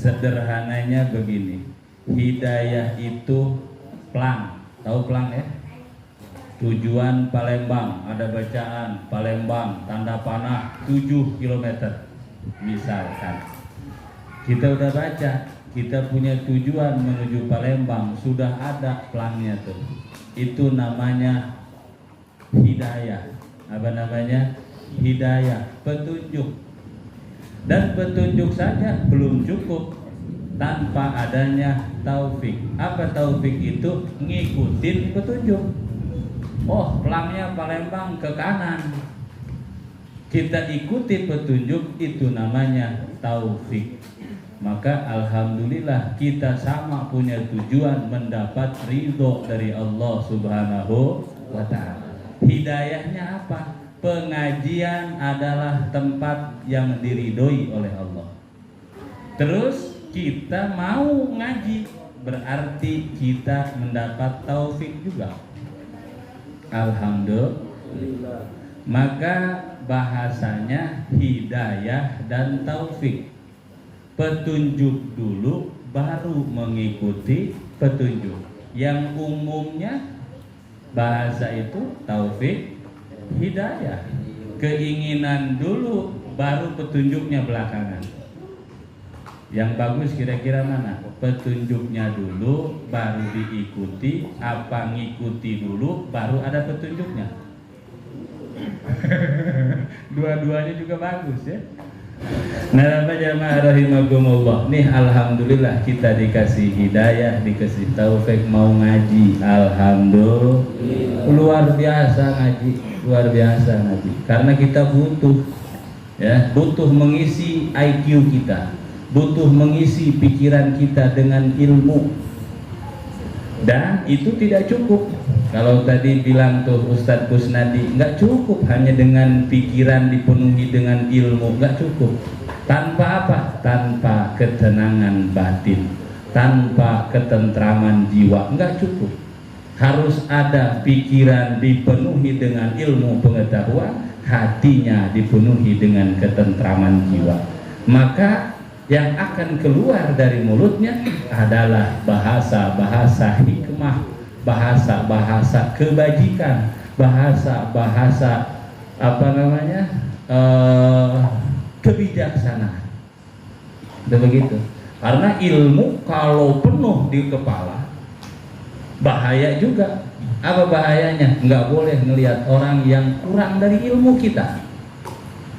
Sederhananya begini, hidayah itu plang, tahu plang ya? Tujuan Palembang, ada bacaan Palembang, tanda panah 7 km misalkan. Kita udah baca, kita punya tujuan menuju Palembang, sudah ada plangnya tuh. Itu namanya hidayah. Apa namanya? Hidayah, petunjuk. Dan petunjuk saja belum cukup tanpa adanya taufik. Apa taufik itu? Ngikutin petunjuk. Oh, pelangnya Palembang ke kanan, kita ikuti petunjuk, itu namanya taufik. Maka alhamdulillah kita sama punya tujuan mendapat ridho dari Allah Subhanahu wa ta'ala. Hidayahnya apa? Pengajian adalah tempat yang diridhoi oleh Allah. Terus kita mau ngaji, berarti kita mendapat taufik juga. Alhamdulillah. Maka bahasanya hidayah dan taufik. Petunjuk dulu baru mengikuti petunjuk. Yang umumnya bahasa itu taufik, hidayah. Keinginan dulu baru petunjuknya belakangan. Yang bagus kira-kira mana? Petunjuknya dulu baru diikuti, apa ngikuti dulu baru ada petunjuknya. Dua-duanya juga bagus ya. Nah, jamaah rahimakumullah. Nih alhamdulillah kita dikasih hidayah, dikasih taufik mau ngaji. Alhamdulillah. Luar biasa ngaji, luar biasa ngaji. Karena kita butuh ya, butuh mengisi IQ kita, butuh mengisi pikiran kita dengan ilmu. Dan itu tidak cukup. Kalau tadi bilang tuh Ustadz Kusnadi, nggak cukup hanya dengan pikiran dipenuhi dengan ilmu, nggak cukup. Tanpa apa? Tanpa ketenangan batin, tanpa ketentraman jiwa, nggak cukup. Harus ada pikiran dipenuhi dengan ilmu pengetahuan, hatinya dipenuhi dengan ketentraman jiwa. Maka yang akan keluar dari mulutnya adalah bahasa-bahasa hikmah, bahasa-bahasa kebajikan, bahasa-bahasa apa namanya, kebijaksanaan. Begitu. Karena ilmu kalau penuh di kepala bahaya juga. Apa bahayanya? Nggak boleh melihat orang yang kurang dari ilmu kita,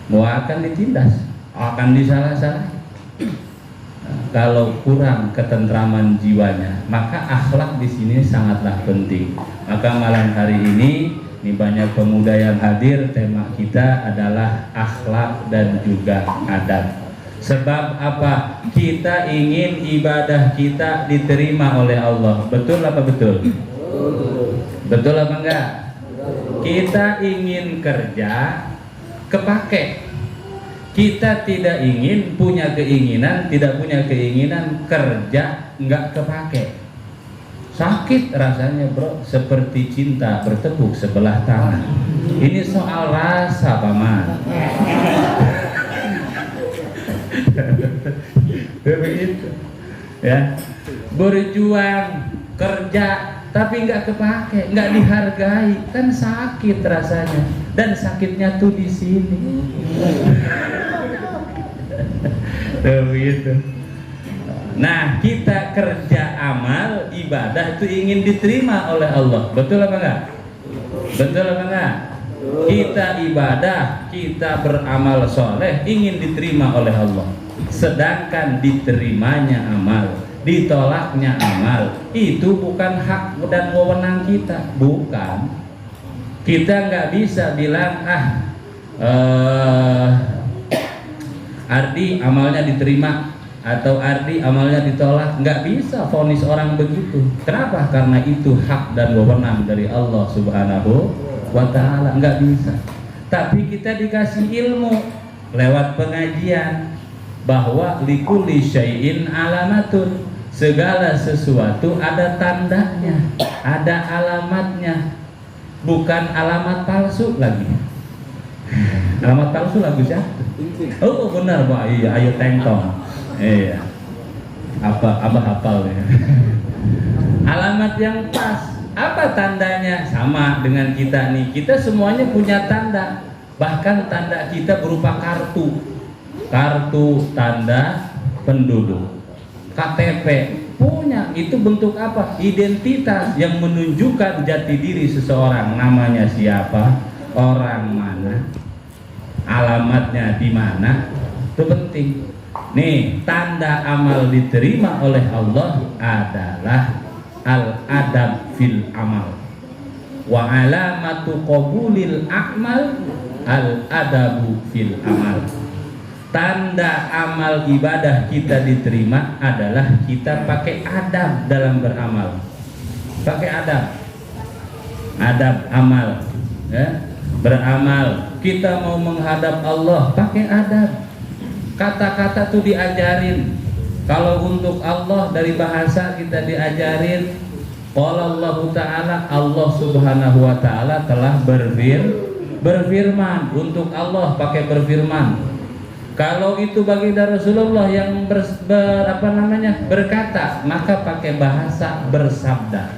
mau akan ditindas, akan disalah-salahi. Kalau kurang ketentraman jiwanya, maka akhlak di sini sangatlah penting. Maka malam hari ini banyak pemuda yang hadir, tema kita adalah akhlak dan juga adab. Sebab apa? Kita ingin ibadah kita diterima oleh Allah. Betul apa betul? Betul apa enggak? Kita ingin kerja kepake. Kita tidak ingin punya keinginan, tidak punya keinginan kerja nggak kepake. Sakit rasanya bro, seperti cinta bertepuk sebelah tangan. Ini soal rasa paman. Begitu ya, berjuang kerja tapi nggak kepake, nggak dihargai, kan sakit rasanya. Dan sakitnya tuh di sini. Begitu. Nah, kita kerja amal ibadah itu ingin diterima oleh Allah. Betul apa enggak? Betul apa enggak? Kita ibadah, kita beramal soleh ingin diterima oleh Allah. Sedangkan diterimanya amal, ditolaknya amal, itu bukan hak dan wewenang kita. Bukan. Kita nggak bisa bilang Ardi amalnya diterima atau Ardi amalnya ditolak. Nggak bisa vonis orang begitu. Kenapa? Karena itu hak dan wewenang dari Allah Subhanahu wa ta'ala. Nggak bisa. Tapi kita dikasih ilmu lewat pengajian bahwa likulli syai'in alamatun, segala sesuatu ada tandanya, ada alamatnya, bukan alamat palsu lagi. Alamat palsu lagu siapa? Oh benar Pak, iya, ayo tengtong. Iya. Apa abah hafal ya. Alamat yang pas. Apa tandanya? Sama dengan kita nih. Kita semuanya punya tanda. Bahkan tanda kita berupa kartu. Kartu tanda penduduk. KTP punya. Itu bentuk apa? Identitas yang menunjukkan jati diri seseorang. Namanya siapa? Orang mana? Alamatnya di mana? Itu penting. Nih, tanda amal diterima oleh Allah adalah al-adab fil amal. Wa alamatu qabulil a'mal al-adabu fil amal. Tanda amal ibadah kita diterima adalah kita pakai adab dalam beramal. Pakai adab. Adab amal, ya. Beramal. Kita mau menghadap Allah pakai adab. Kata-kata tuh diajarin. Kalau untuk Allah dari bahasa kita diajarin. Qala Allah Ta'ala, Allah Subhanahu wa Ta'ala telah berfirman. Untuk Allah pakai berfirman. Kalau itu baginda Rasulullah yang berkata, maka pakai bahasa bersabda.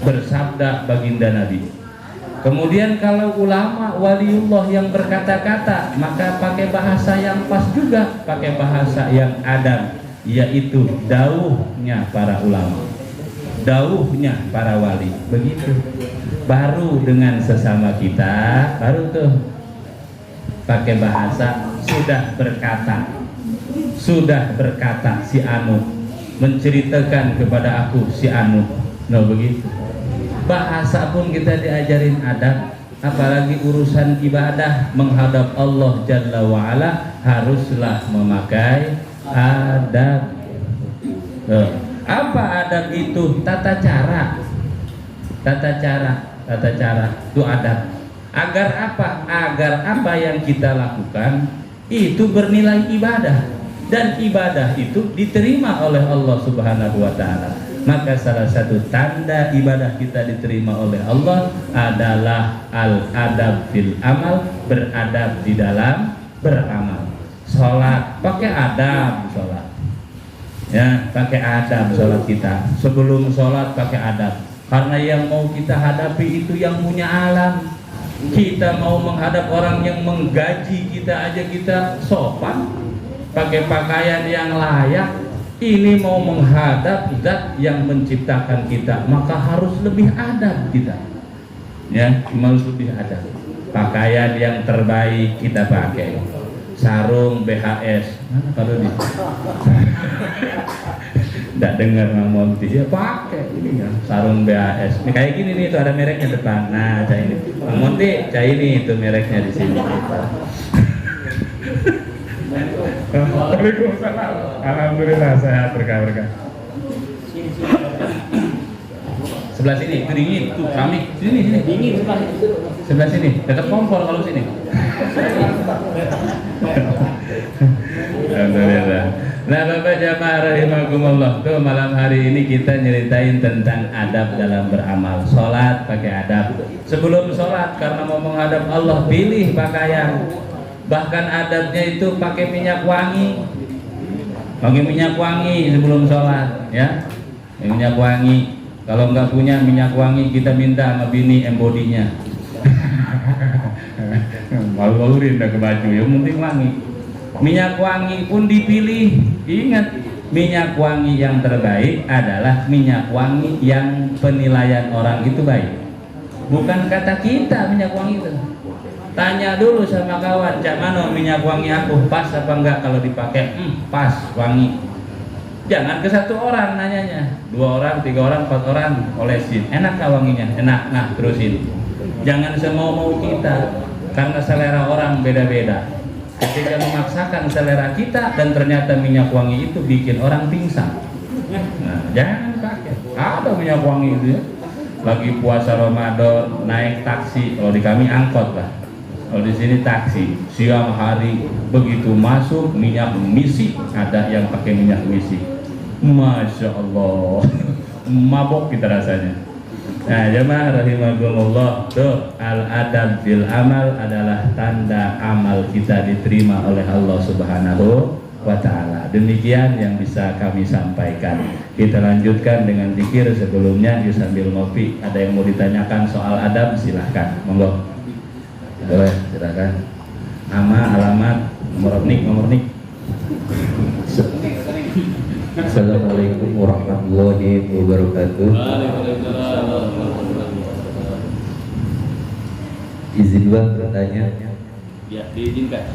Bersabda baginda Nabi. Kemudian kalau ulama waliullah yang berkata-kata, maka pakai bahasa yang pas juga, pakai bahasa yang adab, yaitu dauhnya para ulama, dauhnya para wali. Begitu. Baru dengan sesama kita, baru tuh pakai bahasa sudah berkata si Anu, menceritakan kepada aku si Anu. Nah begitu. Bahasa pun kita diajarin adab, apalagi urusan ibadah menghadap Allah Jalla wa'ala haruslah memakai adab. Apa adab itu? Tata cara itu adab. Agar apa? Agar apa yang kita lakukan itu bernilai ibadah, dan ibadah itu diterima oleh Allah Subhanahu wa Ta'ala. Maka salah satu tanda ibadah kita diterima oleh Allah adalah al-adab fil amal, beradab di dalam beramal. Sholat pakai adab, sholat ya, pakai adab sholat kita. Sebelum sholat pakai adab, karena yang mau kita hadapi itu yang punya alam. Kita mau menghadap orang yang menggaji kita aja kita sopan, pakai pakaian yang layak. Ini mau menghadap zat yang menciptakan kita, maka harus lebih adab kita, ya, harus lebih adab. Pakaian yang terbaik kita pakai, sarung BHS. Kalau di tidak dengar ngomong dia pakai ini ya, sarung BHS. Ini kayak gini nih, itu ada mereknya depan. Nah, cah ini, Monti, cah ini itu mereknya di sini. Waalaikumsalam. Alhamdulillah sehat, berkah. Sebelah sini, itu dingin, tuh kami sini. Dingin sebelah sini, dekat kompor kalau sini. Alhamdulillah. Nah, Bapak jamaah rahimakumullah, tuh malam hari ini kita nyeritain tentang adab dalam beramal. Sholat pakai adab. Sebelum sholat, karena mau menghadap Allah, pilih pakaian. Bahkan adabnya itu pakai minyak wangi. Pakai minyak wangi sebelum sholat, ya. Minyak wangi. Kalau nggak punya minyak wangi, kita minta sama bini embodinya. Malu-maluin dah ke baju, yang penting wangi. Minyak wangi pun dipilih. Ingat, minyak wangi yang terbaik adalah minyak wangi yang penilaian orang itu baik. Bukan kata kita minyak wangi itu. Tanya dulu sama kawan, cak mano minyak wangi aku, pas apa enggak kalau dipakai? Pas, wangi. Jangan ke satu orang nanyanya, 2 orang, 3 orang, 4 orang olesin. Enak gak wanginya? Enak. Nah, terusin. Jangan semau-mau kita, karena selera orang beda-beda. Ketika memaksakan selera kita dan ternyata minyak wangi itu bikin orang pingsan. Nah, jangan pakai. Ada minyak wangi itu ya. Lagi puasa Ramadan, naik taksi, kalau di kami angkot lah. Kalau di sini taksi, siang hari begitu masuk minyak misi, ada yang pakai minyak misi. Masya Allah, mabok kita rasanya. Nah, jemaah rahimakumullah, tuh al-adab fil amal adalah tanda amal kita diterima oleh Allah Subhanahu wa ta'ala. Demikian yang bisa kami sampaikan. Kita lanjutkan dengan zikir sebelumnya sambil ngopi. Ada yang mau ditanyakan soal adab, silahkan, monggo. Boleh, silakan. Nama, alamat, nomor nik. Assalamualaikum warahmatullahi wabarakatuh. Izin Bang bertanya. Ya, diizinkan.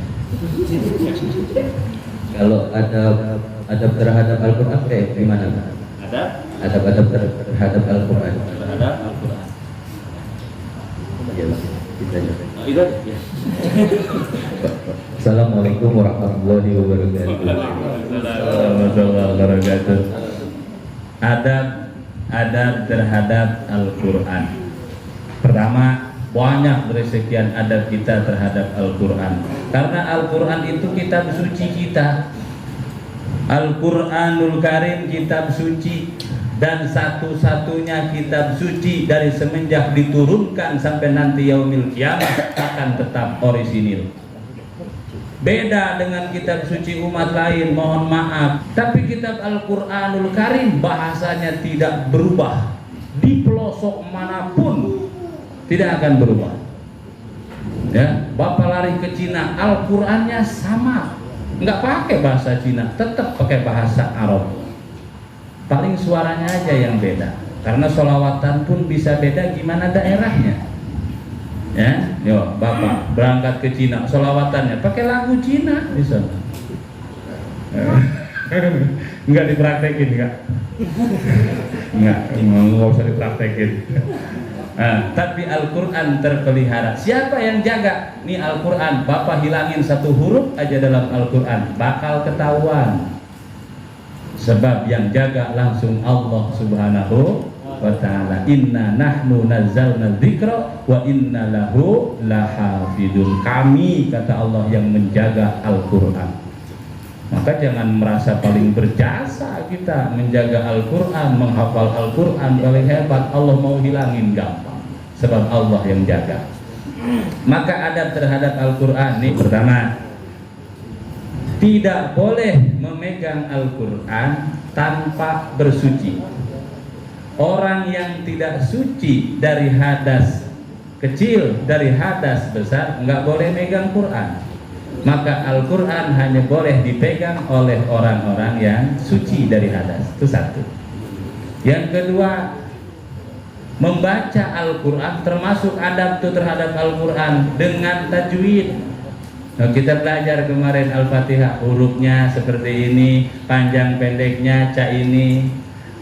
Kalau adab terhadap Al-Quran kayak gimana Bang? Adab terhadap Al-Quran. Terhadap Al-Quran. Ya, kita Itu ya. Assalamualaikum warahmatullahi wabarakatuh. Warahmatullahi wabarakatuh. Adab terhadap Al-Quran. Pertama, banyak dari sekian adab kita terhadap Al-Quran. Karena Al-Quran itu kitab suci kita. Al-Quranul Karim kitab suci, dan satu-satunya kitab suci dari semenjak diturunkan sampai nanti yaumil kiamat akan tetap orisinil. Beda dengan kitab suci umat lain, mohon maaf, tapi kitab Al-Quranul Karim bahasanya tidak berubah. Di pelosok manapun tidak akan berubah. Ya, Bapak lari ke Cina, Al-Qurannya sama, nggak pakai bahasa Cina, tetap pakai bahasa Arab. Paling suaranya aja yang beda. Karena sholawatan pun bisa beda gimana daerahnya. Ya, yo, Bapak berangkat ke Cina, sholawatannya pakai lagu Cina di sana. Enggak dipraktekin, enggak usah dipraktekin. Nah, tapi Al-Quran terpelihara. Siapa yang jaga? Nih Al-Quran, Bapak hilangin satu huruf aja dalam Al-Quran, bakal ketahuan. Sebab yang jaga langsung Allah Subhanahu wa ta'ala. Inna nahnu nazzalna dzikra wa inna lahu lahafidun. Kami, kata Allah, yang menjaga Al-Quran. Maka jangan merasa paling berjasa kita menjaga Al-Quran, menghafal Al-Quran paling hebat. Allah mau hilangin gampang, sebab Allah yang jaga. Maka adab terhadap Al-Quran ini pertama, tidak boleh memegang Al-Quran tanpa bersuci. Orang yang tidak suci dari hadas kecil, dari hadas besar, nggak boleh megang Quran. Maka Al-Quran hanya boleh dipegang oleh orang-orang yang suci dari hadas. Itu satu. Yang kedua, membaca Al-Quran termasuk adab itu terhadap Al-Quran dengan tajwid. Nah, kita belajar kemarin Al-Fatihah, hurufnya seperti ini, panjang pendeknya, ca ini,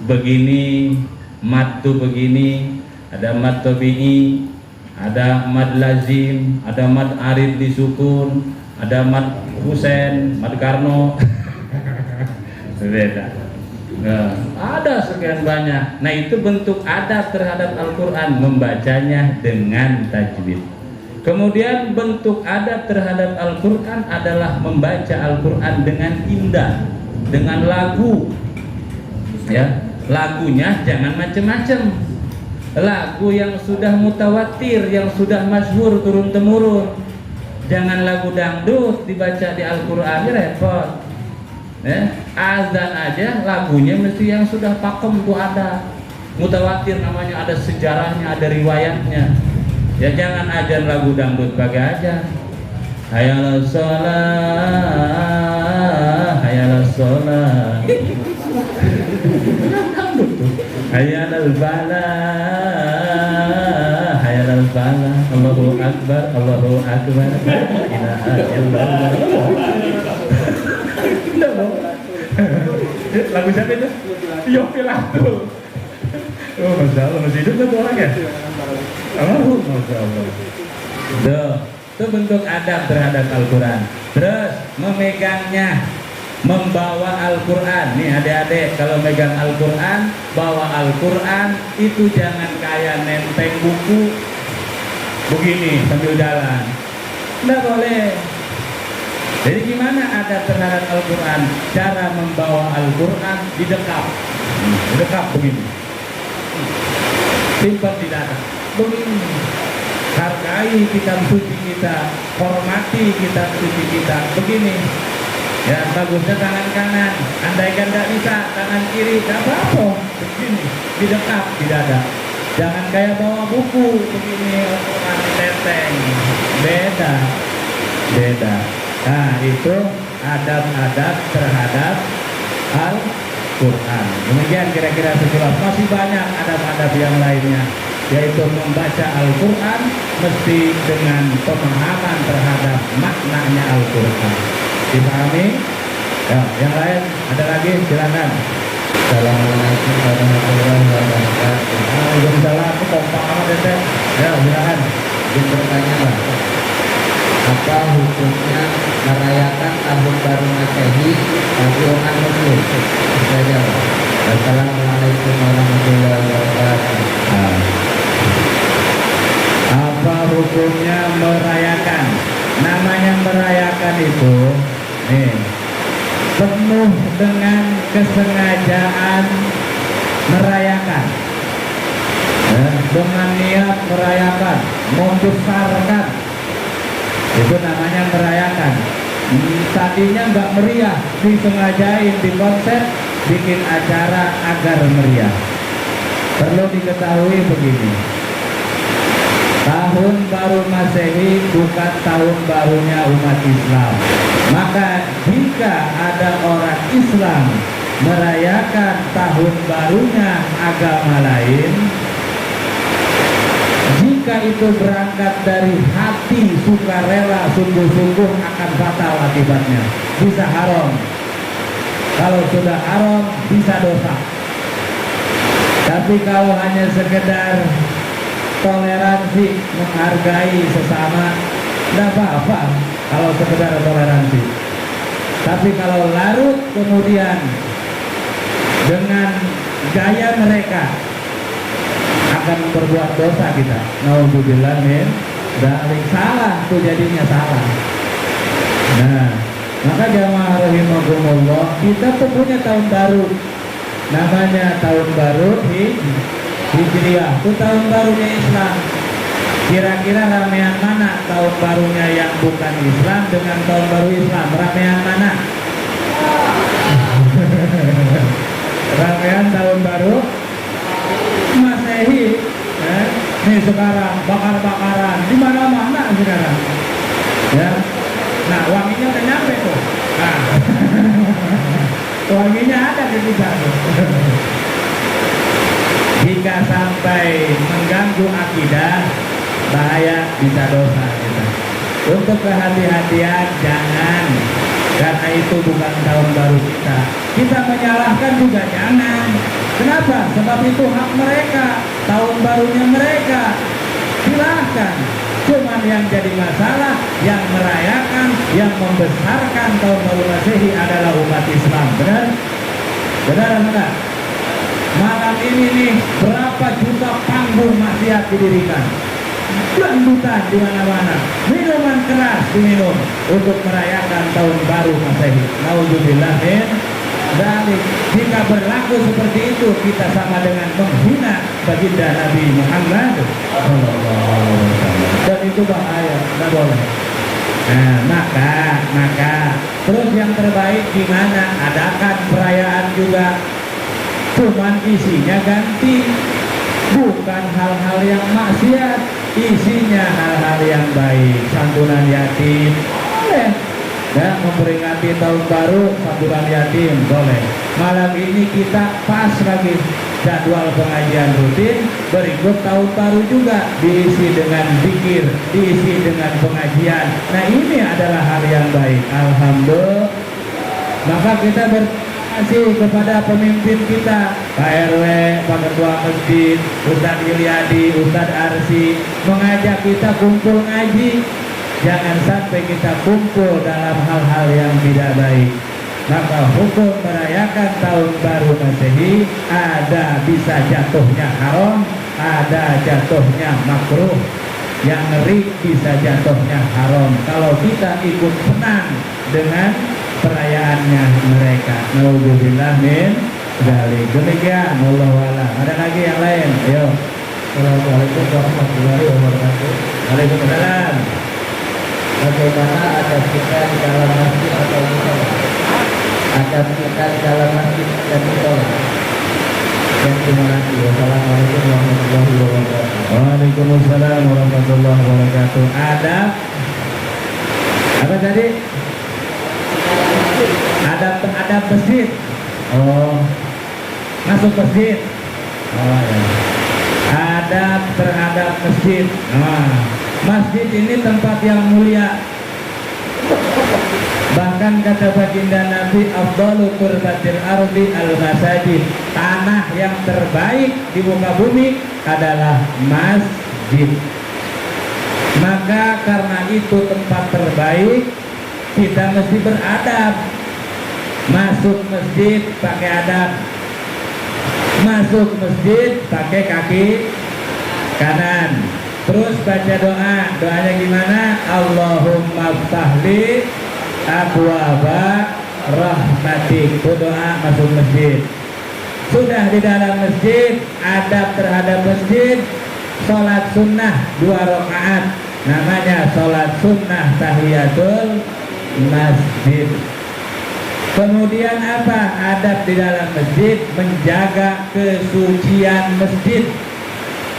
begini, mad tuh begini, ada mad tabi'i, ada mad lazim, ada mad arid disukun, ada mad Husain, mad Karno. Beda. Nah, ada sekian banyak. Nah, itu bentuk adab terhadap Al-Quran, membacanya dengan tajwid. Kemudian bentuk adab terhadap Al-Quran adalah membaca Al-Quran dengan indah, dengan lagu. Ya, lagunya jangan macam-macam. Lagu yang sudah mutawatir, yang sudah masyhur turun temurun. Jangan lagu dangdut dibaca di Al-Quran, repot. Azan aja lagunya mesti yang sudah pakem tuh ada, mutawatir namanya, ada sejarahnya, ada riwayatnya. Ya jangan ajan lagu dangdut pakai aja. Hayal sholat, hayal sholat. Hayal bala, hayal bala. Allahu akbar, Allahu akbar. Ilaha illallah. Lagu siapa itu? Yofi Latul. Oh, Masya Allah, masih hidup tuh orang ya? Oh, Masya Allah. Itu bentuk adab terhadap Al-Quran. Terus memegangnya, membawa Al-Quran. Nih adik-adik, kalau megang Al-Quran, bawa Al-Quran itu jangan kayak nenteng buku begini sambil jalan. Nggak boleh. Jadi gimana adab terhadap Al-Quran? Cara membawa Al-Quran didekap. Didekap begini. Simpan di dada. Begini. Hargai kitab suci kita, hormati kitab suci kita. Begini. Ya, bagusnya tangan kanan. Andaikan nggak bisa, tangan kiri, nggak apa-apa. Begini, didekat di dada. Jangan kayak bawa buku begini, Al-Quran teteng. Beda, beda. Nah, itu adab-adab terhadap Al-Quran. Demikian kira-kira sekilas. Masih banyak adab-adab yang lainnya, yaitu membaca Al-Quran mesti dengan pemahaman terhadap maknanya Al-Quran. Dipahami? Ya, yang lain ada lagi, silakan. Assalamualaikum warahmatullahi wabarakatuh. Waalaikumsalam. Kompak amat ya, Teh. Ya, silakan. Izin bertanya, Pak. Apa hukumnya merayakan tahun baru Masehi bagi orang Muslim? Itu saja, Pak. Assalamualaikum warahmatullahi wabarakatuh. Nah, apa hukumnya merayakan? Namanya merayakan itu nih, penuh dengan kesengajaan merayakan, dengan niat merayakan, membesarkan, itu namanya merayakan. Tadinya nggak meriah, disengajain di konsep, bikin acara agar meriah. Perlu diketahui begini, tahun baru Masehi bukan tahun barunya umat Islam. Maka jika ada orang Islam merayakan tahun barunya agama lain, jika itu berangkat dari hati sukarela sungguh-sungguh akan fatal akibatnya, bisa haram. Kalau sudah haram bisa dosa. Tapi kalau hanya sekedar toleransi, menghargai sesama, tidak apa-apa kalau sekedar toleransi. Tapi kalau larut kemudian dengan gaya mereka akan berbuat dosa kita. Naudzubillah min dzalik, salah tuh, jadinya salah. Nah, maka jamaah rahimakumullah, kita tuh punya tahun baru, namanya tahun baru Hijriah, itu tahun barunya Islam. Kira-kira ramean mana tahun barunya yang bukan Islam dengan tahun baru Islam? Ramean mana? Ramean tahun baru Masehi. Nih sekarang bakar-bakaran di mana-mana sekarang. Ya. Nah, wanginya udah nyampe tuh. Nah. Wanginya ada di kita. Jika sampai mengganggu akidah, bahaya, bisa dosa kita. Untuk kehati-hatian jangan, karena itu bukan tahun baru kita. Kita menyalahkan juga jangan. Kenapa? Sebab itu hak mereka, tahun barunya mereka. Silahkan. Cuman yang jadi masalah, yang merayakan, yang membesarkan tahun baru Masehi adalah umat Islam. Benar? Benar atau enggak? Malam ini nih, berapa juta panggung maksiat didirikan, dangdutan di mana-mana, minuman keras diminum untuk merayakan tahun baru Masehi. Naudzubillah min dzalik. Jika berlaku seperti itu, kita sama dengan menghina baginda Nabi Muhammad SAW. Dan itu bahaya, tidak boleh. Nah, maka terus yang terbaik gimana? Adakan perayaan juga, cuman isinya ganti, bukan hal-hal yang maksiat, isinya hal-hal yang baik, santunan yatim boleh, dan memperingati tahun baru santunan yatim boleh. Malam ini kita pas lagi jadwal pengajian rutin, berikut tahun baru juga diisi dengan zikir, diisi dengan pengajian. Nah, ini adalah hal yang baik, alhamdulillah. Maka kita kasih kepada pemimpin kita, Pak RW, Pak Ketua Masjid, Ustadz Ilyadi, Ustadz Arsi, mengajak kita kumpul ngaji. Jangan sampai kita kumpul dalam hal-hal yang tidak baik. Maka hukum merayakan tahun baru Masehi ada bisa jatuhnya haram, ada jatuhnya makruh. Yang ngeri bisa jatuhnya haram kalau kita ikut senang dengan perayaannya mereka. Naudzubillah min dzalik. Demikian, wallahu a'lam. Ada lagi yang lain? Ayo. Assalamualaikum warahmatullahi wabarakatuh. Waalaikumsalam. Bagaimana adab kita di dalam masjid atau musola? adab kita di dalam masjid dan musola. Dan terima kasih. Wassalamualaikum warahmatullahi wabarakatuh. Waalaikumsalam warahmatullahi wabarakatuh. Adab apa tadi? Adab masjid. Oh, masuk masjid. Oh ya. Adab terhadap masjid. Nah, masjid ini tempat yang mulia. Bahkan kata baginda Nabi, afdalu turbatil ardi al-masajid. Tanah yang terbaik di muka bumi adalah masjid. Maka karena itu tempat terbaik, kita mesti beradab. Masuk masjid pakai adab. Masuk masjid pakai kaki kanan. Terus baca doa. Doanya gimana? Allahumma ftahli abwaaba rahmatik. Itu doa masuk masjid. Sudah di dalam masjid, adab terhadap masjid, sholat sunnah 2 rakaat. Namanya sholat sunnah tahiyatul masjid. Kemudian apa? Adab di dalam masjid, menjaga kesucian masjid,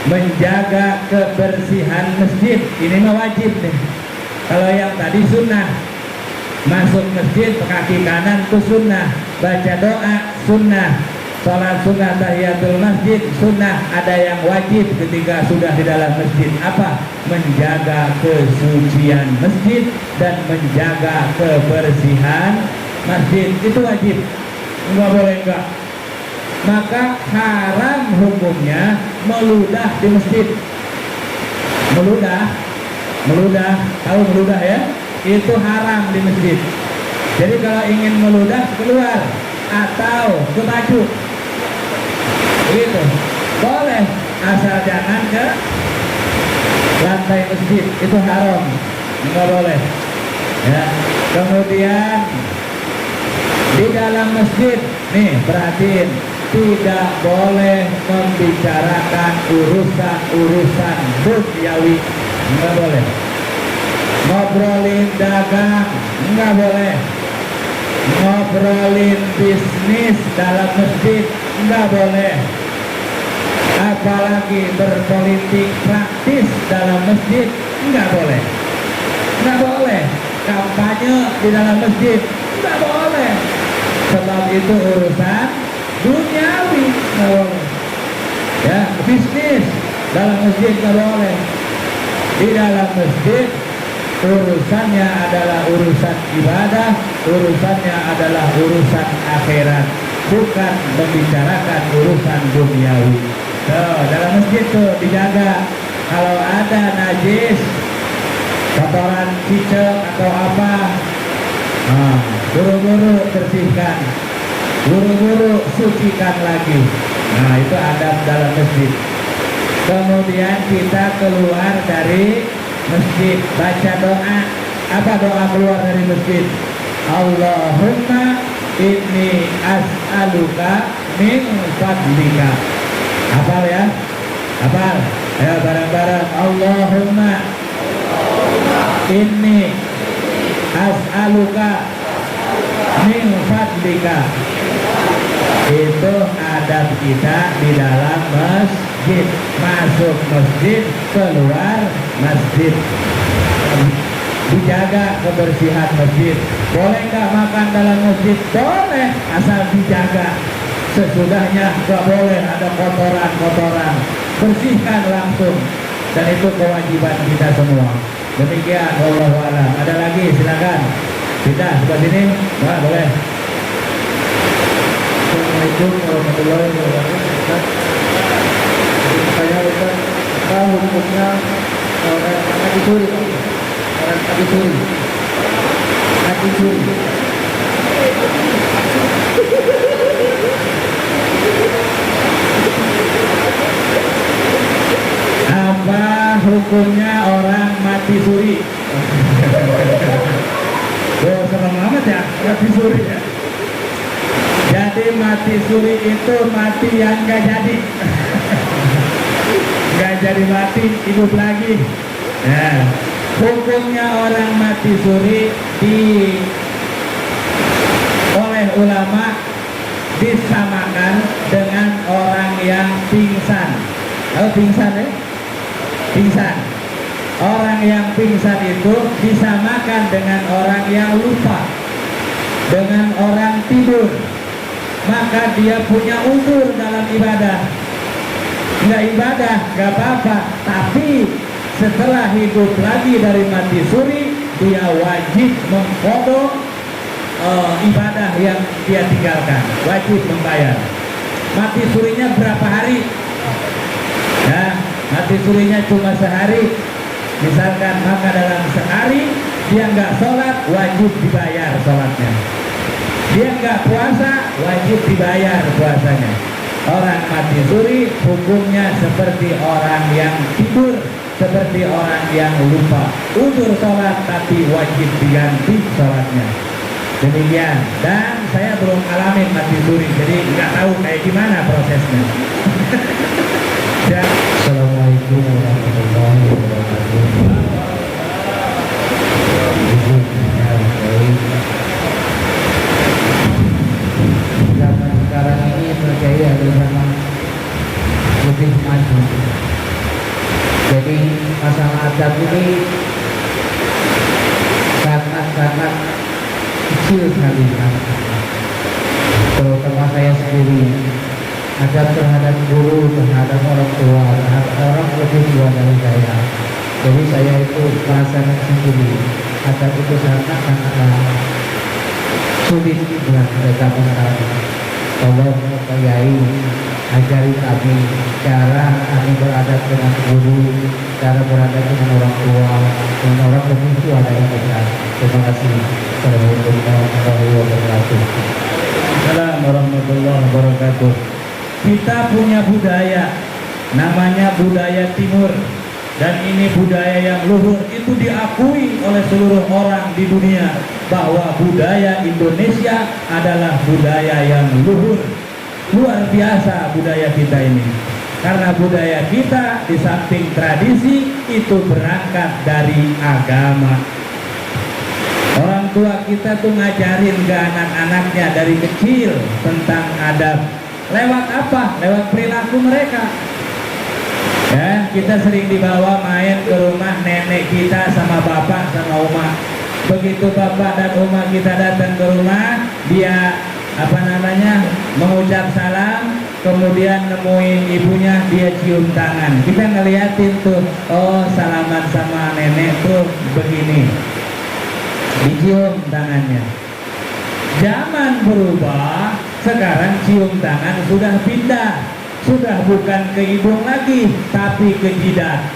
menjaga kebersihan masjid. Ini mah wajib nih. Kalau yang tadi sunnah, masuk masjid kaki kanan itu sunnah, baca doa sunnah, sholat sunnah tahiyatul masjid sunnah. Ada yang wajib ketika sudah di dalam masjid, apa? Menjaga kesucian masjid dan menjaga kebersihan masjid. Itu wajib, nggak boleh enggak. Maka haram hukumnya meludah di masjid. Meludah, tahu meludah ya? Itu haram di masjid. Jadi kalau ingin meludah keluar atau ke baju, itu boleh, asal jangan ke lantai masjid. Itu haram, nggak boleh ya. Kemudian di dalam masjid nih, perhatiin, tidak boleh membicarakan urusan duniawi, nggak boleh. Ngobrolin dagang nggak boleh. Ngobrolin bisnis dalam masjid nggak boleh. Apalagi berpolitik praktis dalam masjid nggak boleh. Nggak boleh. Kampanye di dalam masjid nggak boleh. Sebab itu urusan duniawi, nggak boleh. Ya, bisnis dalam masjid nggak boleh. Di dalam masjid urusannya adalah urusan ibadah, urusannya adalah urusan akhirat, bukan membicarakan urusan duniawi. Tuh, dalam masjid tuh dijaga. Kalau ada najis, kotoran cicak atau apa, buru-buru bersihkan, buru-buru sucikan lagi. Nah, itu adab dalam masjid. Kemudian kita keluar dari masjid, baca doa. Apa doa keluar dari masjid? Allahumma inni as'aluka min fadlika. Hafal ya? Hafal? Ayo bareng-bareng. Allahumma inni as'aluka min fadlika. Itu adab kita di dalam masjid. Masuk masjid, keluar masjid. Dijaga kebersihan masjid. Boleh nggak makan dalam masjid? Boleh, asal dijaga. Sesudahnya nggak boleh ada kotoran-kotoran. Bersihkan langsung. Dan itu kewajiban kita semua. Demikian, wallahu a'lam. Ada lagi, silakan. Kita sebelah sini, boleh. Assalamualaikum warahmatullahi wabarakatuh. Saya Ustaz, apa hukumnya orang kaki suri? Orang kaki suri. Kaki suri. Apa hukumnya orang mati suri? Oh, serem amat ya, mati suri ya. Jadi mati suri itu mati yang gak jadi. Gak jadi mati, hidup lagi. Nah, hukumnya orang mati suri oleh ulama disamakan dengan orang yang pingsan. Kalau pingsan ya? Pingsan. Orang yang pingsan itu disamakan dengan orang yang lupa, dengan orang tidur. Maka dia punya uzur dalam ibadah. Nggak ibadah, nggak apa-apa. Tapi setelah hidup lagi dari mati suri, dia wajib mengkodok ibadah yang dia tinggalkan, wajib membayar. Mati surinya berapa hari? Ya, mati surinya cuma sehari. Misalkan maka dalam sehari dia nggak sholat, wajib dibayar sholatnya. Dia nggak puasa, wajib dibayar puasanya. Orang mati suri hukumnya seperti orang yang tidur, seperti orang yang lupa. Uzur sholat tapi wajib diganti sholatnya. Demikian. Dan saya belum alami mati suri, jadi nggak tahu kayak gimana prosesnya. Assalamualaikum warahmatullahi wabarakatuh. Zaman sekarang ini percaya memang lebih maju. Jadi masalah adab ini sangat kecil sekali. Terutama saya sendiri, adab terhadap guru, terhadap orang tua, terhadap orang lebih tua dari saya. Jadi saya itu merasakan sendiri adab itu sangat sulit buat mereka mengenali. Tolong Pak Yai ajari kami cara kami beradab dengan guru, cara beradab dengan orang tua, dengan orang lebih tua dari kita. Terima kasih. Assalamualaikum warahmatullahi wabarakatuh. Assalamualaikum warahmatullahi wabarakatuh. Kita punya budaya, namanya budaya timur. Dan ini budaya yang luhur, itu diakui oleh seluruh orang di dunia bahwa budaya Indonesia adalah budaya yang luhur. Luar biasa budaya kita ini. Karena budaya kita di samping tradisi itu berangkat dari agama. Orang tua kita tuh ngajarin ke anak-anaknya dari kecil tentang adab. Lewat apa? Lewat perilaku mereka. Ya, kita sering dibawa main ke rumah nenek kita sama bapak sama oma. Begitu bapak dan oma kita datang ke rumah, dia mengucap salam, kemudian nemuin ibunya, dia cium tangan. Kita ngeliatin tuh, oh salaman sama nenek tuh begini, dicium tangannya. Zaman berubah, sekarang cium tangan sudah pindah. Sudah bukan ke hidung lagi, tapi ke jidat.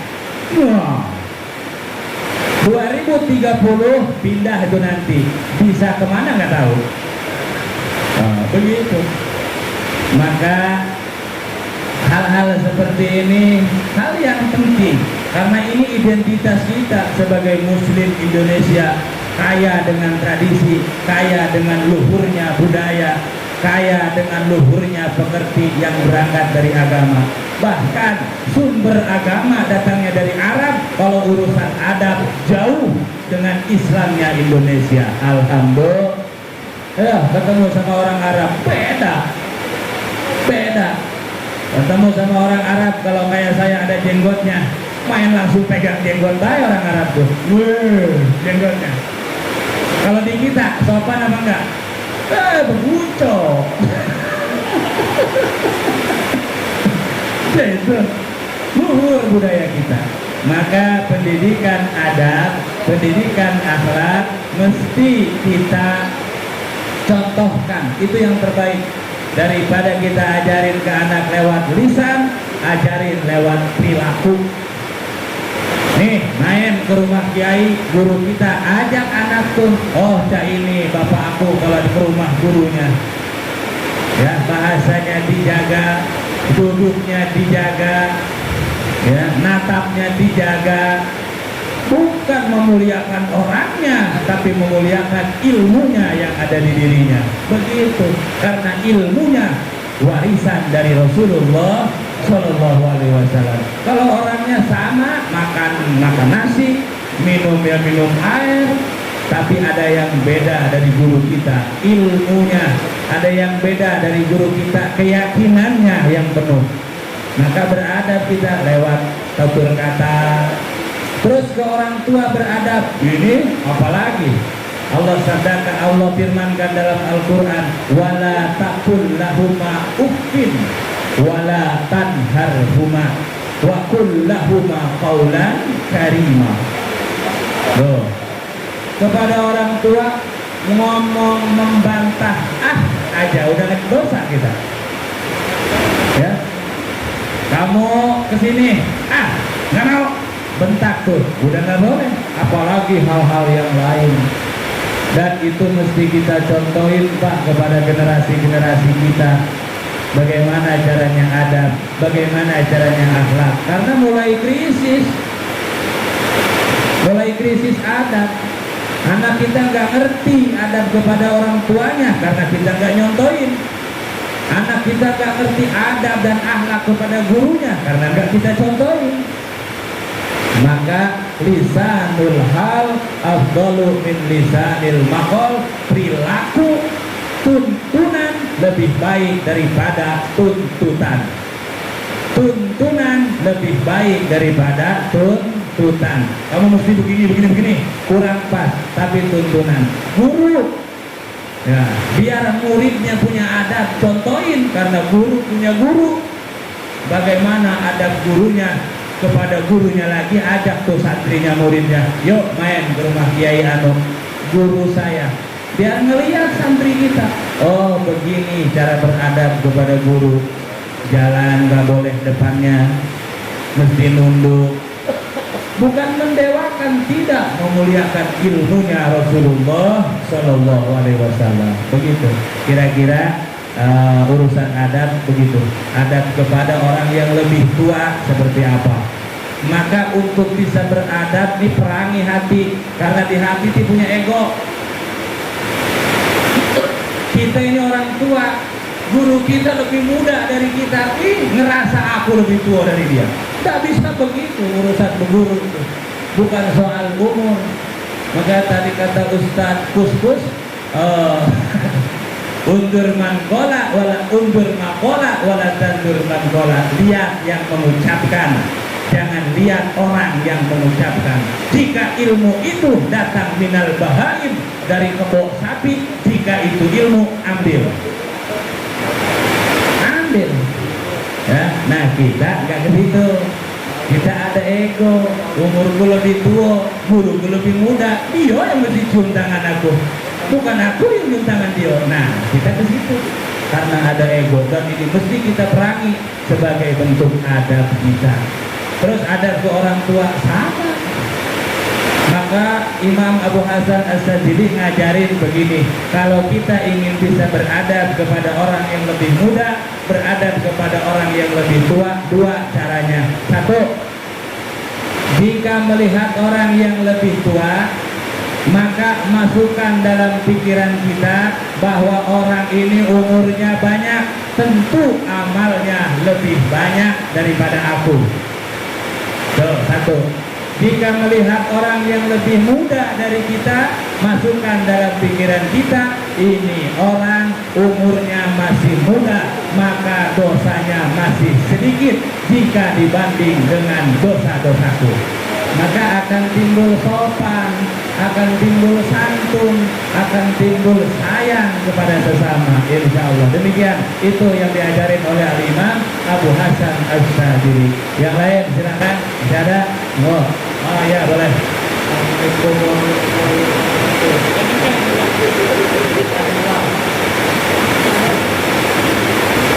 2030 pindah itu nanti. Bisa kemana nggak tahu. Begitu. Maka hal-hal seperti ini hal yang penting, karena ini identitas kita sebagai Muslim Indonesia, kaya dengan tradisi, kaya dengan luhurnya budaya, kaya dengan luhurnya pekerti yang berangkat dari agama. Bahkan sumber agama datangnya dari Arab. Kalau urusan adab jauh dengan Islamnya Indonesia. Alhamdulillah. Ya, ketemu sama orang Arab beda. Ketemu sama orang Arab, kalau kayak saya ada jenggotnya, main langsung pegang jenggot saya orang Arab tuh. Jenggotnya. Kalau di kita sopan apa enggak? Begucok. Itu luhur budaya kita. Maka pendidikan adab, pendidikan akhlak mesti kita contohkan. Itu yang terbaik. Daripada kita ajarin ke anak lewat lisan, ajarin lewat perilaku. Nih, main ke rumah kiai, guru kita ajak anak tuh, oh cak ini bapak aku kalau di rumah gurunya. Ya, bahasanya dijaga, duduknya dijaga, ya, natapnya dijaga. Bukan memuliakan orangnya, tapi memuliakan ilmunya yang ada di dirinya. Begitu, karena ilmunya warisan dari Rasulullah Shallallahu Alaihi Wasallam. Kalau orangnya sama, makan nasi, minum minum air, tapi ada yang beda dari guru kita ilmunya, ada yang beda dari guru kita keyakinannya yang penuh. Maka beradab kita lewat tutur kata, terus ke orang tua beradab. Ini apalagi Allah sabdakan, Allah firmankan dalam Al-Quran, wala taqul lahuma uffin wala tanharhuma wa qul lahuma qaulan karima. Loh, kepada orang tua ngomong membantah aja udah dosa kita. Ya, kamu kesini nggak mau, bentak tuh, udah nggak boleh. Apalagi hal-hal yang lain. Dan itu mesti kita contohin Pak kepada generasi-generasi kita, bagaimana caranya adab, bagaimana caranya akhlak. Karena mulai krisis adab. Anak kita nggak ngerti adab kepada orang tuanya karena kita nggak nyontoin. Anak kita nggak ngerti adab dan akhlak kepada gurunya karena nggak kita contohin. Maka lisanul hal afdalu min lisanil maqal, perilaku tuntunan lebih baik daripada tuntutan. Tuntunan lebih baik daripada tuntutan. Kamu mesti begini, kurang pas, tapi tuntunan. Guru, ya, biar muridnya punya adab, contohin, karena guru punya guru. Bagaimana adab gurunya kepada gurunya lagi, ajak tuh santrinya muridnya, yuk main ke rumah Kiai Anu, guru saya, biar ngelihat santri kita, oh begini cara beradab kepada guru. Jalan gak boleh depannya, mesti nunduk, bukan mendewakan, tidak, memuliakan ilmunya Rasulullah Shallallahu Alaihi Wasallam. Begitu kira-kira urusan adab begitu. Adab kepada orang yang lebih tua seperti apa. Maka untuk bisa beradab diperangi hati, karena di hati dia punya ego. Kita ini orang tua, guru kita lebih muda dari kita, ngerasa aku lebih tua dari dia. Tidak bisa begitu urusan berguru itu, bukan soal umur. Maka tadi kata Ustadz Kus-Kus, undur mankola wala undur makola wala tandur mankola. Lihat yang mengucapkan, jangan lihat orang yang mengucapkan. Jika ilmu itu datang minal bahaim, dari kebok sapi, jika itu ilmu, ambil. Ya, nah kita nggak begitu. Kita ada ego, umurku lebih tua, guruku lebih muda, dia yang mesti cium tangan aku, bukan aku yang cium tangan dia. Nah, kita ke situ karena ada ego, dan ini mesti kita perangi sebagai bentuk adab kita. Terus adab ke orang tua sama. Maka Imam Abu Hasan As-Sadili ngajarin begini, kalau kita ingin bisa beradab kepada orang yang lebih muda, beradab kepada orang yang lebih tua, dua caranya. Satu, jika melihat orang yang lebih tua, maka masukkan dalam pikiran kita bahwa orang ini umurnya banyak, tentu amalnya lebih banyak daripada aku. Tuh, satu. Jika melihat orang yang lebih muda dari kita, masukkan dalam pikiran kita, ini orang umurnya masih muda, maka dosanya masih sedikit jika dibanding dengan dosa-dosaku. Maka akan timbul sopan, akan timbul santun, akan timbul sayang kepada sesama, insya Allah. Demikian itu yang diajarin oleh Al-Imam Abu Hasan As-Sadili. Yang lain silakan, bisa ada? Oh ya, boleh. Assalamualaikum warahmatullahi wabarakatuh.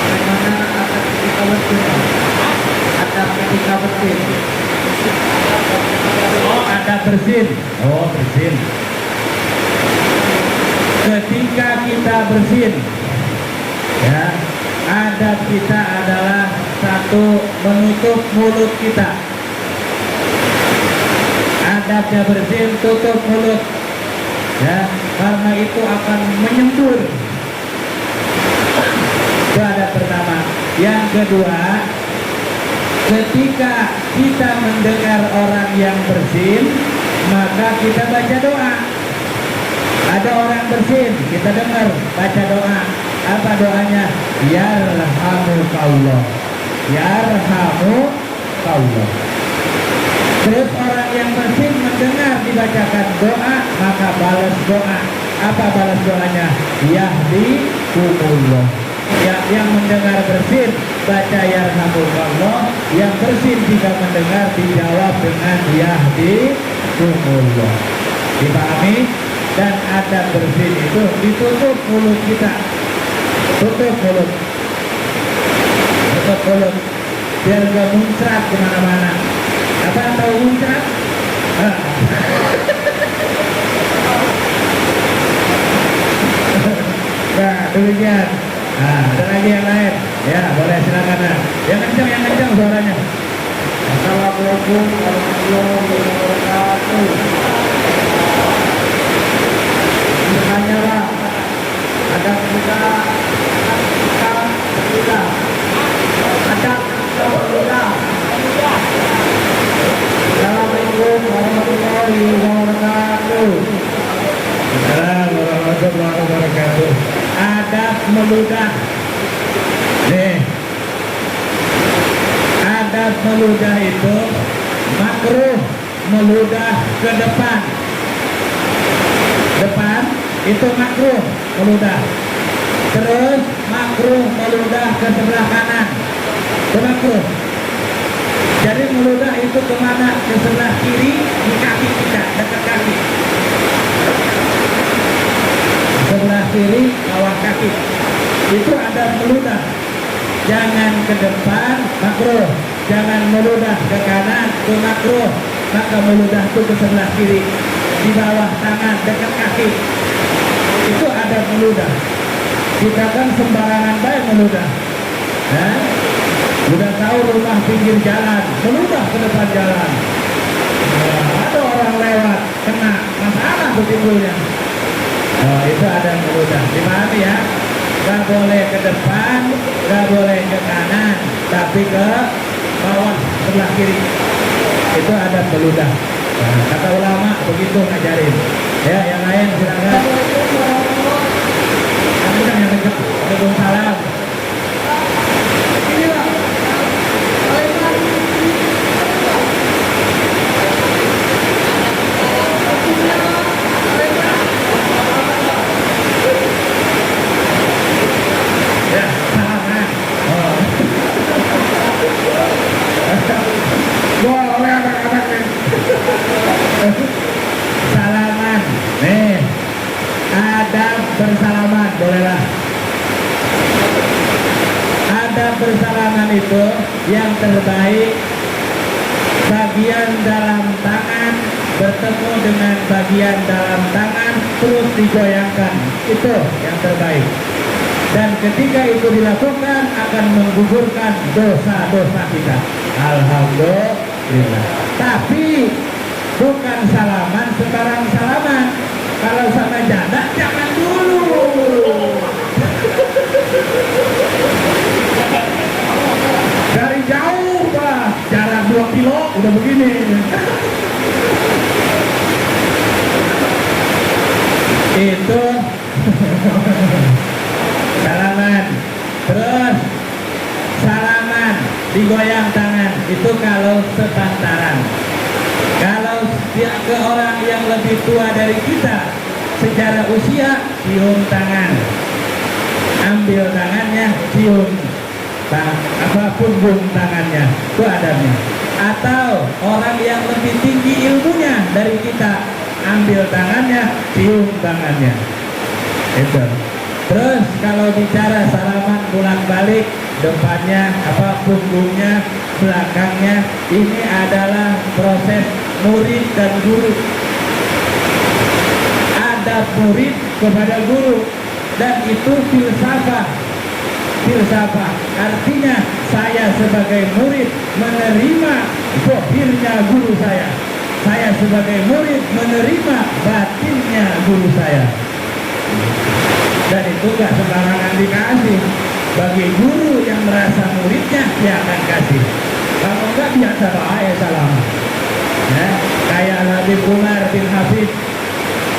Bagaimana akan ketika bersin? Ada ketika bersin. Oh, ada bersin. Oh, bersin. Ketika kita bersin, ya, adab kita adalah satu, menutup mulut kita. Adabnya bersin, tutup mulut, ya, karena itu akan menyembur. Itu adab pertama. Yang kedua, ketika kita mendengar orang yang bersin, maka kita baca doa. Ada orang bersin, kita dengar baca doa. Apa doanya? Yarhamukallah. Yarhamukallah. Terus orang yang bersin mendengar dibacakan doa, maka balas doa. Apa balas doanya? Yahdikumullah. Yang mendengar bersin baca yarhamukallah, yang bersin jika mendengar dijawab dengan yahdikumullah. Dipahami? Dan ada bersin itu ditutup mulut kita, tutup mulut, biar gak muncrat kemana-mana. Apa tahu muncrat? Nah, demikian. Nah, ada lagi yang lain? Ya, boleh silakan. Nah. Yang kencang suaranya. Assalamualaikum warahmatullahi wabarakatuh. Hanyalah ada kita Assalamualaikum warahmatullahi wabarakatuh. Assalamualaikum warahmatullahi wabarakatuh. Adab meludah. Nih, adab meludah itu makruh meludah ke depan. Depan itu makruh meludah. Terus makruh meludah ke sebelah kanan. Itu makruh. Jadi meludah itu kemana? Ke sebelah kiri, di kaki kita, dekat kaki. Sebelah kiri, bawah kaki. Itu ada meludah. Jangan ke depan, makruh. Jangan meludah ke kanan, itu makruh. Maka meludah itu ke sebelah kiri, di bawah tangan, dekat kaki. Itu ada meludah. Kita kan sembarangan baik meludah. Udah tahu rumah pinggir jalan, meludah ke depan jalan. Ada orang lewat, kena masalah begitu. Itu ada meludah. Dipahami ya? Gak boleh ke depan, gak boleh ke kanan, tapi ke bawah sebelah kiri. Itu ada meludah. Nah, kata ulama begitu ngajarin. Ya, yang lain silakan. Yang kencang. Waalaikumsalam. Ya, salaman. Boleh anak-anak nih. Salaman. Nih, adab bersalaman, bolehlah. Adab bersalaman itu yang terbaik, bagian dalam tangan bertemu dengan bagian dalam tangan terus digoyangkan. Itu yang terbaik. Dan ketika itu dilakukan akan menggugurkan dosa-dosa kita. Alhamdulillah. Tapi bukan salaman sekarang salaman. Kalau sama janda jangan dulu. Dari jauh Pak, jarak 2 kilo udah begini. Itu salaman. Terus salaman digoyang tangan itu kalau sepantaran. Kalau ke orang yang lebih tua dari kita secara usia, cium tangan, ambil tangannya, cium punggung tangannya, itu adabnya. Atau orang yang lebih tinggi ilmunya dari kita, ambil tangannya, cium tangannya. Itu. Terus kalau bicara salaman bolak-balik, depannya punggungnya, belakangnya, ini adalah proses murid dan guru. Adab murid kepada guru, dan itu filsafah. Filsafah artinya saya sebagai murid menerima zahirnya guru saya. Saya sebagai murid menerima batinnya guru saya. Dan itu gak sembarangan dikasih. Bagi guru yang merasa muridnya, dia akan kasih. Kalau enggak, biasa baik salam. Ya, kayak Habib Umar bin Habib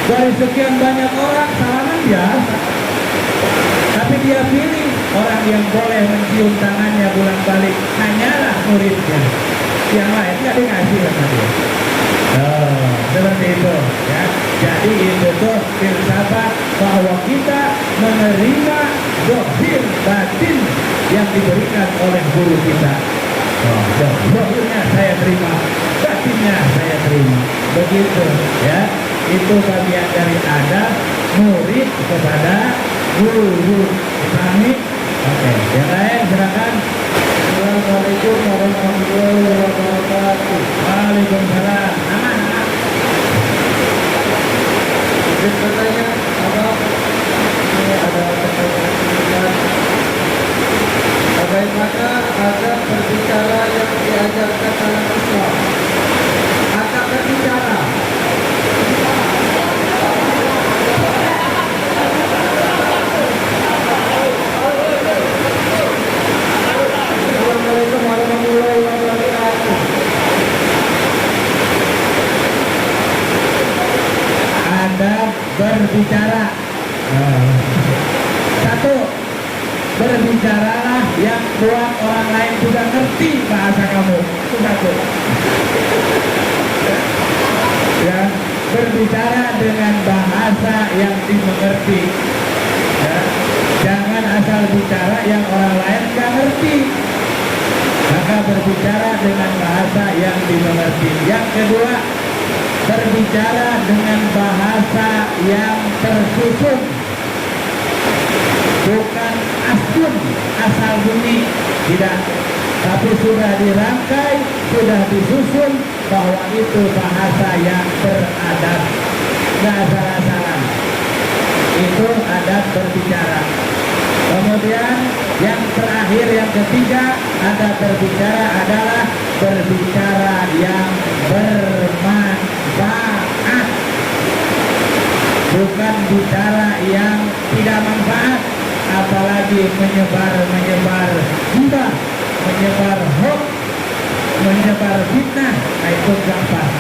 Dari sekian banyak orang salaman biasa, tapi dia pilih orang yang boleh mencium tangannya bolak-balik hanyalah muridnya. Yang lain nggak dikasih sama dia. Oh, seperti itu ya. Jadi itu tuh filsafat bahwa kita menerima dohir batin yang diberikan oleh guru kita. Oh, dohirnya saya terima, batinnya saya terima. Begitu ya. Itu bagian dari adab murid kepada guru. Pahami? Oke, yang lain silakan. Assalamualaikum warahmatullahi wabarakatuh. Waalaikumsalam. Aman. Izin bertanya, ini ada pertanyaan. Bagaimana adab berbicara yang diajarkan dalam Islam? Adab berbicara. Assalamualaikum warahmatullahi wabarakatuh. Adab berbicara. Satu, berbicaralah yang buat orang lain juga ngerti bahasa kamu. Itu satu. Ya, berbicara dengan bahasa yang dimengerti. Ya, jangan asal bicara yang orang lain nggak ngerti. Maka berbicara dengan bahasa yang dimengerti. Yang kedua, berbicara dengan bahasa yang tersusun, bukan asun asal bunyi, tidak, tapi sudah dirangkai, sudah disusun bahwa itu bahasa yang beradab, nggak asal-asalan. Itu adab berbicara. Kemudian yang terakhir, yang ketiga, adab berbicara adalah berbicara yang bermanfaat, bukan bicara yang tidak manfaat, apalagi menyebar gibah, menyebar hoax, menyebar fitnah. Itu gampang.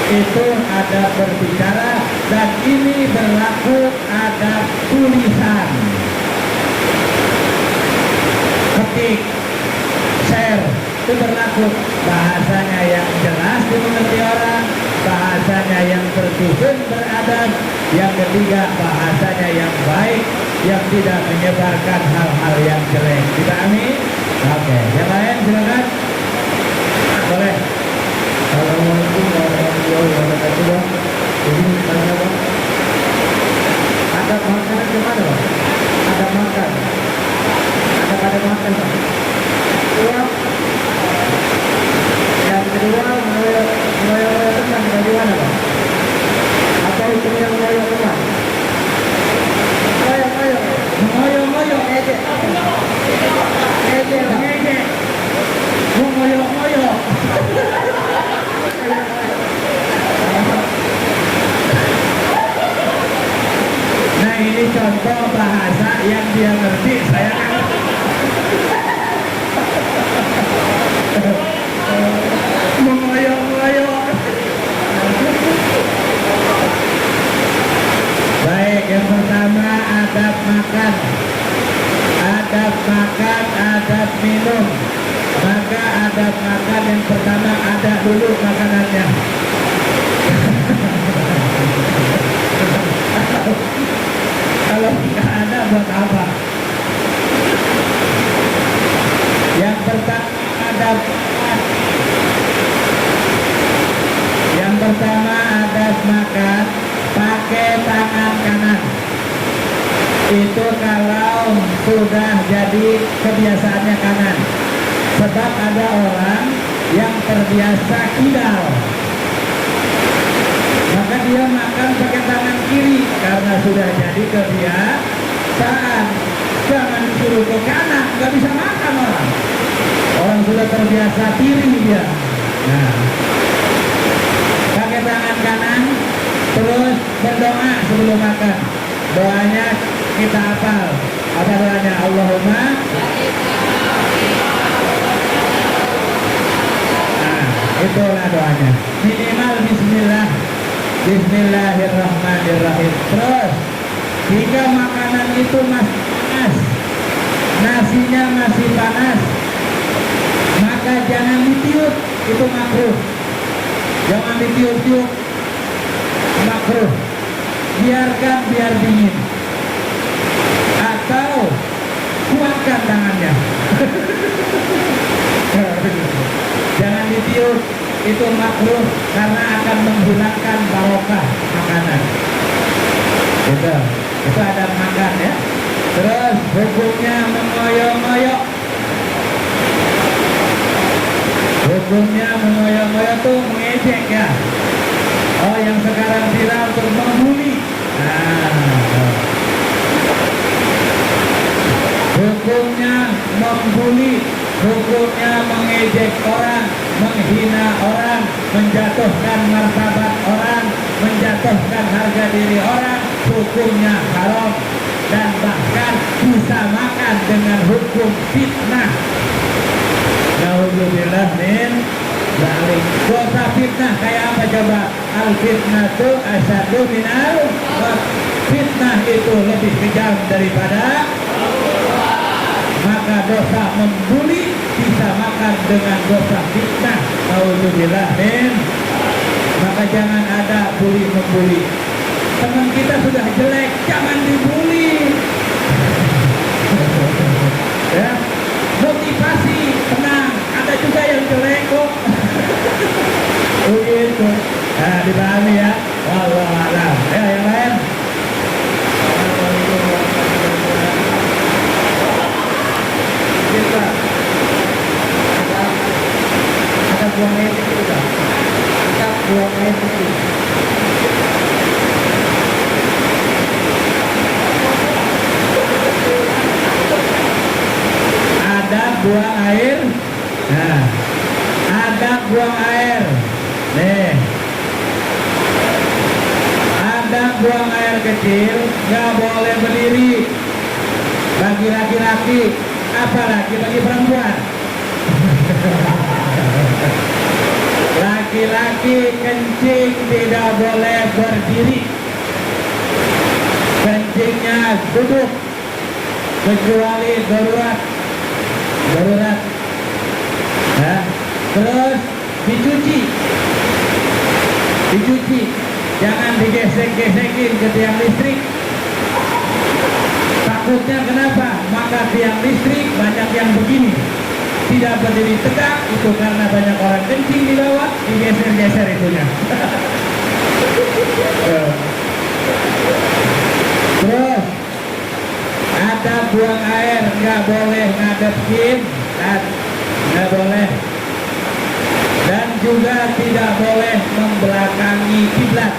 Itu adab berbicara, dan ini berlaku adab tulisan. Ketik, share, itu berlaku. Bahasanya yang jelas dimengerti orang, bahasanya yang tersusun beradab. Yang ketiga, bahasanya yang baik, yang tidak menyebarkan hal-hal yang jelek. Dipahami? Oke, yang lain silakan. Boleh. Assalamualaikum warahmatullahi wabarakatuh. Jadi tanya Bang, adab makanan gimana Bang? Adab makan. Adab makan Bang. Kedua, yang kedua ngoyo-ngoyo teman dari mana Bang? Apa hukumnya ngoyo teman? Ngoyo-ngoyo, Ejek Bang. ngejek, ngoyo-ngoyo. Nah, ini contoh bahasa yang dia ngerti, saya nggak ngerti. Mengoyo-ngoyo. Baik, yang pertama adab makan. Adab makan, adab minum. Maka adab makan yang pertama, ada dulu makanannya. Kalau nggak ada buat apa? Yang pertama adab makan. Yang pertama adab makan, pakai tangan kanan. Itu kalau sudah jadi kebiasaannya kanan. Sebab ada orang yang terbiasa kidal, maka dia makan pakai tangan kiri karena sudah jadi kebiasaan. Jangan disuruh ke kanan, nggak bisa makan orang. Orang sudah terbiasa kiri dia. Nah, pakai tangan kanan, terus berdoa sebelum makan. Doanya kita hafal. Apa doanya? Allahumma. Nah, itulah doanya. Minimal bismillah. Bismillahirrahmanirrahim. Terus jika makanan itu masih panas, nasinya masih panas, maka jangan ditiup, itu makruh. Jangan ditiup-tiup, makruh. Biarkan biar dingin. Atau kuatkan tangannya. Jangan ditiup, itu makruh karena akan menghilangkan barokah makanan. Gitu. Itu ada makan ya. Terus hukumnya mengoyok-ngoyok. Hukumnya mengoyok-ngoyok tuh mengejek ya. Oh, yang sekarang viral tuh membuli. Hukumnya membuli, hukumnya mengejek orang, menghina orang, menjatuhkan martabat orang, menjatuhkan harga diri orang, hukumnya haram dan bahkan bisa makan dengan hukum fitnah. Naudzubillah min dzalik. Dosa fitnah kayak apa coba? Al fitnatu asyaddu minal qatl. Fitnah itu lebih kejam daripada, maka dosa membuli bisa makan dengan dosa fitnah. Naudzubillah min. Maka jangan ada bully membuli. Teman kita sudah jelek, jangan dibully. Ya, motivasi, tenang. Ada juga yang jelek kok. Begitu. Nah, dipahami ya. Wallahu a'lam. Ya, yang lain. Kita ada buang air kecil kan? Kita buang air kecil. Ada buang air. Nah, ada buang air. Nih, ada buang air kecil, nggak boleh berdiri. Bagi laki-laki, apalagi bagi perempuan. Laki-laki kencing tidak boleh berdiri. Kencingnya duduk, kecuali darurat. Nah, terus dicuci, jangan digesek-gesekin ke tiang listrik. Takutnya kenapa? Maka tiang listrik banyak yang begini, tidak berdiri tegak, itu karena banyak orang kencing di bawah, digeser-geser itunya. Terus ada buang air, nggak boleh ngadep kiblat, nggak boleh. Dan juga tidak boleh membelakangi kiblat,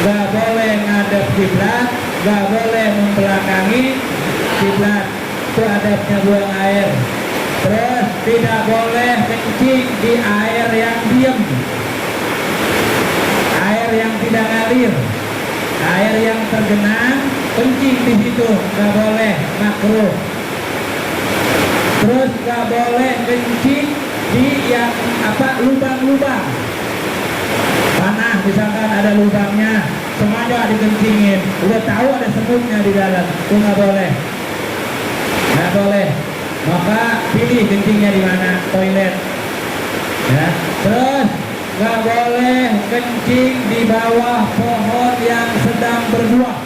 nggak boleh ngadep kiblat, nggak boleh membelakangi kiblat. Itu adabnya buang air. Terus tidak boleh kencing di air yang diam, air yang tidak ngalir, air yang tergenang, kencing di situ nggak boleh, makruh. Terus nggak boleh kencing di yang lubang-lubang tanah, misalkan ada lubangnya, semuanya dikencingin, udah tahu ada semutnya di dalam, itu nggak boleh, nggak boleh. Maka pilih kencingnya di mana, toilet. Ya. Terus nggak boleh kencing di bawah pohon yang sedang berbuah.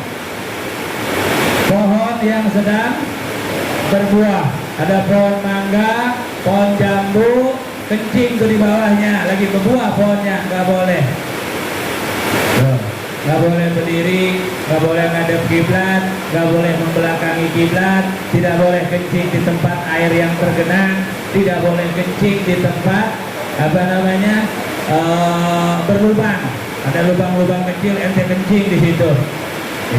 Pohon yang sedang berbuah, ada pohon mangga, pohon jambu, kencing tuh di bawahnya, lagi berbuah pohonnya, nggak boleh. Nggak boleh berdiri, nggak boleh ngadep kiblat, nggak boleh membelakangi kiblat, tidak boleh kencing di tempat air yang tergenang, tidak boleh kencing di tempat berlubang, ada lubang-lubang kecil, ente kencing di situ.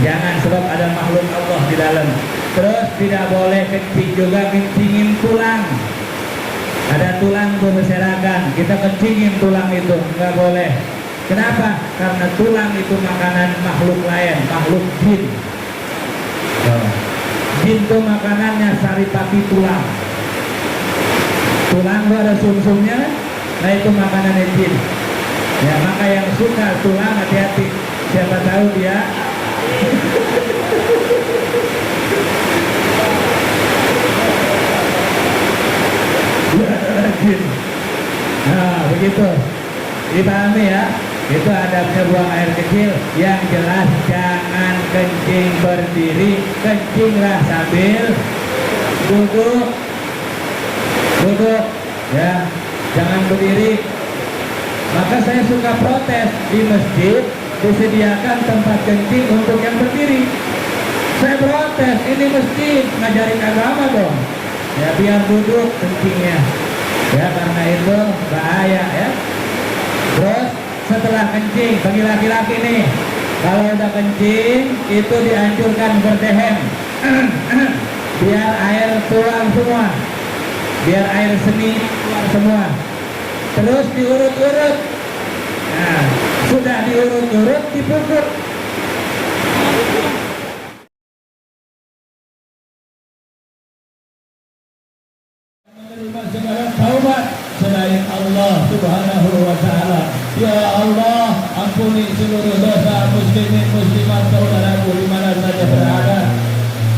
Jangan, sebab ada makhluk Allah di dalam. Terus tidak boleh kencing juga kencingin tulang. Ada tulang tuh berserakan, kita kencingin tulang itu, nggak boleh. Kenapa? Karena tulang itu makanan makhluk lain, makhluk jin. Jin itu makanannya saripati tulang. Tulang itu ada sumsumnya, nah itu makanannya jin. Ya, maka yang suka tulang hati-hati, siapa tahu dia nah begitu, dipahami ya. Itu adabnya buang air kecil. Yang jelas jangan kencing berdiri, kencinglah sambil duduk, duduk ya, jangan berdiri. Maka saya suka protes, di masjid disediakan tempat kencing untuk yang berdiri. Saya protes, ini masjid ngajarin agama dong ya, biar duduk kencingnya ya, karena itu bahaya ya. Terus setelah kencing, bagi laki-laki nih, kalau udah kencing itu dianjurkan berdehem biar air keluar semua, biar air seni keluar semua. Terus diurut-urut. Nah, sudah diurut-urut, dipukul. Menerima segala taubat selain Allah Subhanahu wa Ta'ala. Ya Allah, ampuni seluruh dosa muslimin muslimat saudaraku di mana saja berada.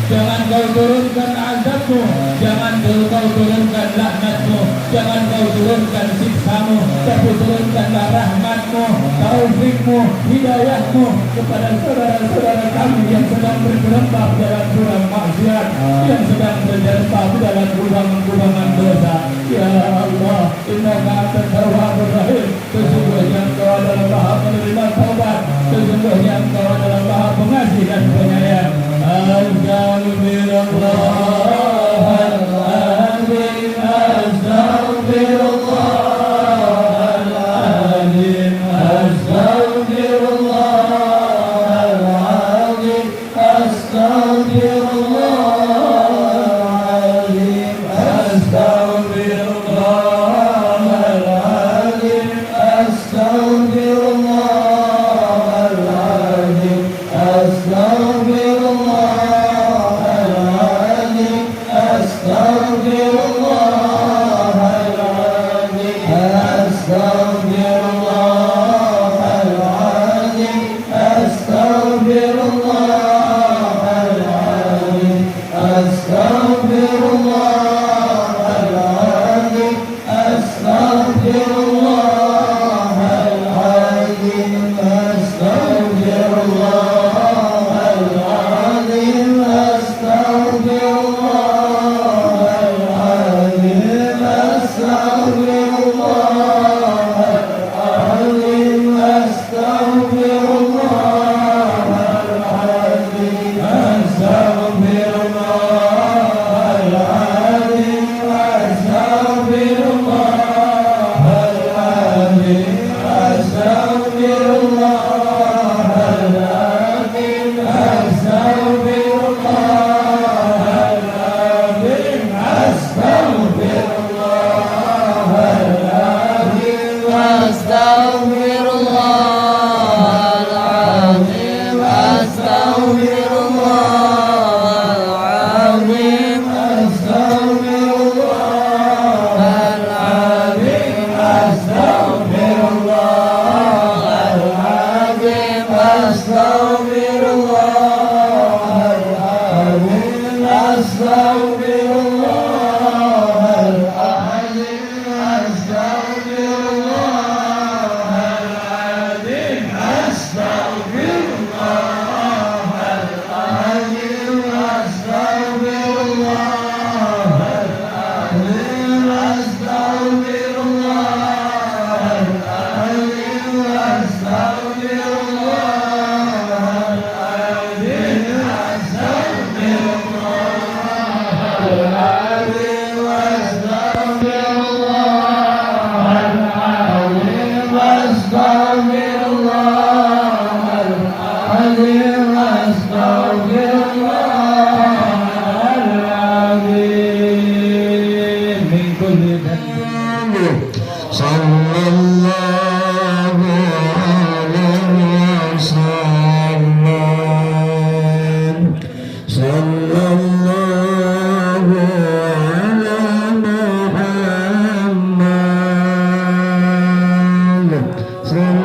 Jangan kau turunkan azabmu, jangan kau turunkan laknatmu, jangan kau turunkan siksamu, tapi turunkanlah rahmatmu, taufikmu, hidayahmu kepada saudara-saudara kami yang sedang bergelombang dalam jurang maksiat, yang sedang berjatuh dalam kubangan dosa. Ya Allah, innaka antat tawwabur rahim. Sesungguhnya Engkau adalah Maha penerima taubat, sesungguhnya Engkau adalah Maha pengasih dan penyayang. Astagfirullahaladzim, astagfirullahaladzim, astagfirullahaladzim, astagfirullahaladzim, astagfirullahaladzim, astagfirullahaladzim, astagfirullahaladzim, Sallallahu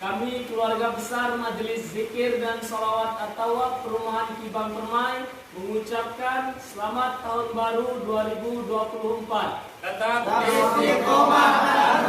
Kami keluarga besar Majelis Zikir dan Sholawat At-Tawab Perumahan Kibang Permai mengucapkan selamat tahun baru 2024. Tetap istiqomah dan